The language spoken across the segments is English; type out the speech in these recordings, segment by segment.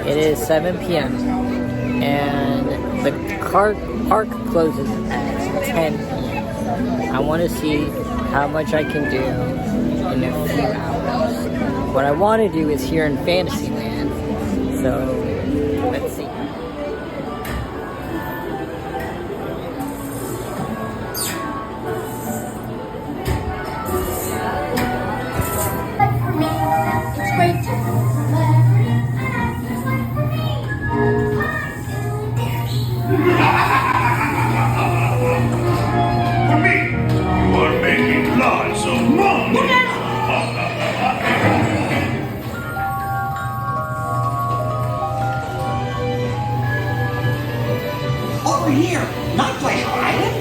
It is 7 p.m. and the park closes at 10 p.m. I want to see how much I can do in a few hours. What I want to do is here in Fantasyland, so let's see. Over here, not Pleasure Island.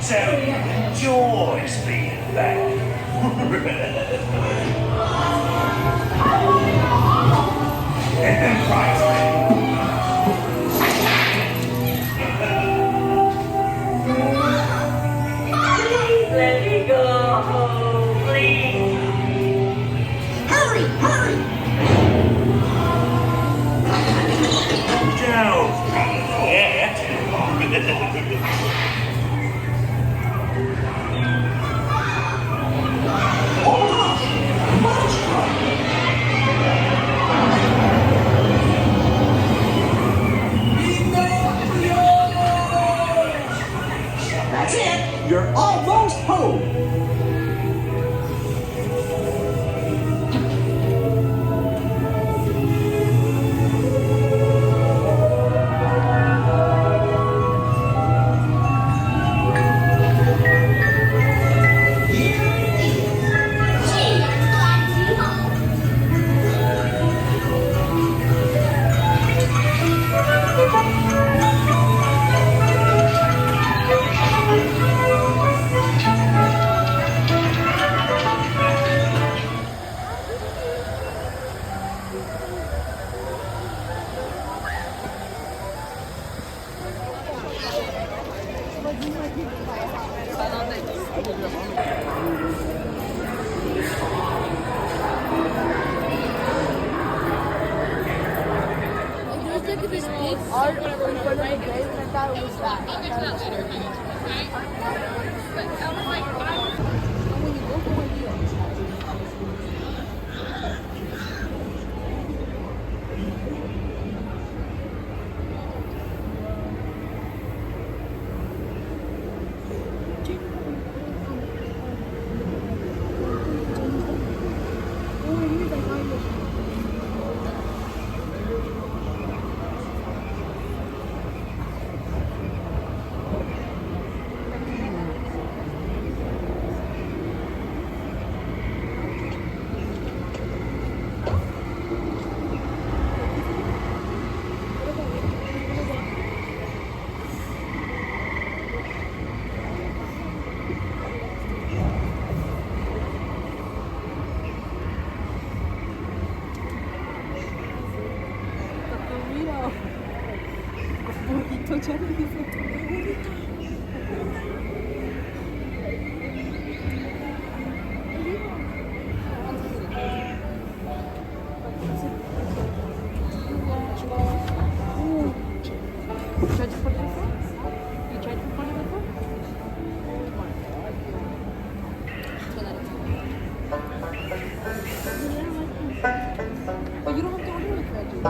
So you enjoys being back. Let me go, please. Hurry, hurry! Don't be yet. That's it. You're almost home. Look at this big art in front of the grave, and I thought it was that. And when you go for one deal, but you don't have to order like that, dude.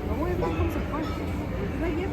No, everything comes apart. Did I get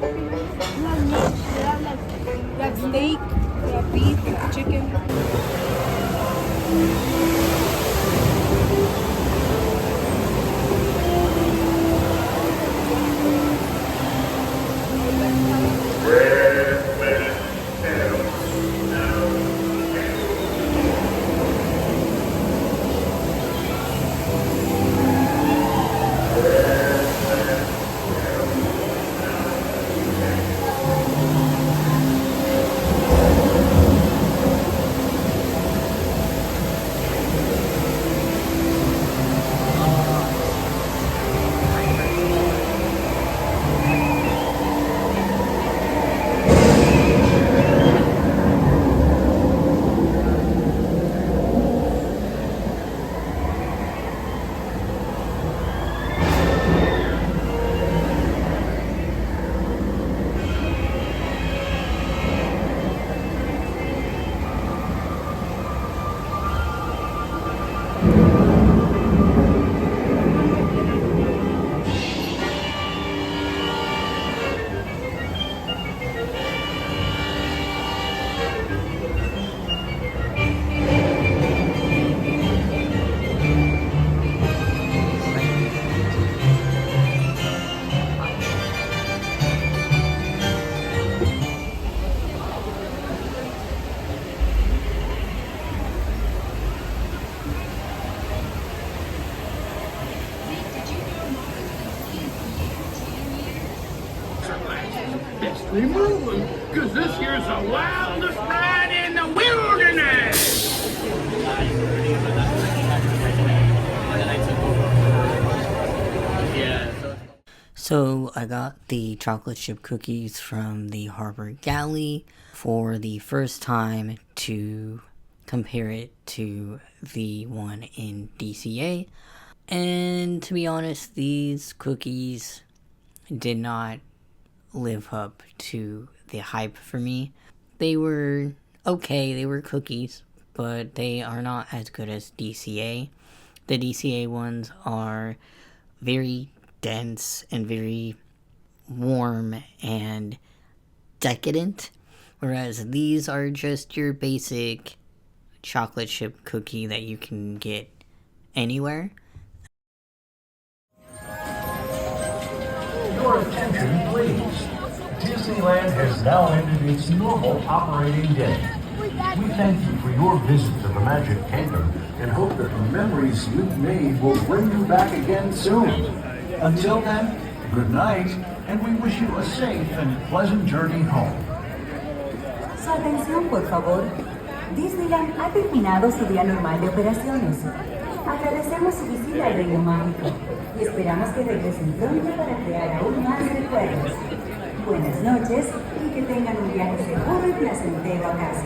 quickly moving, because this here's the wildest ride in the wilderness. So I got the chocolate chip cookies from the Harbor Galley for the first time to compare it to the one in DCA. And to be honest, these cookies did not live up to the hype for me. They were okay, they were cookies, but they are not as good as DCA. The DCA ones are very dense and very warm and decadent, whereas these are just your basic chocolate chip cookie that you can get anywhere. Your attention, please. Disneyland has now ended its normal operating day. We thank you for your visit to the Magic Kingdom and hope that the memories you've made will bring you back again soon. Until then, good night, and we wish you a safe and pleasant journey home. Su atención, por favor. Disneyland ha terminado su día normal de operaciones. Agradecemos su visita al Reino Mágico y esperamos que regresen pronto para crear aún más recuerdos. Buenas noches y que tengan un viaje seguro y placentero a casa.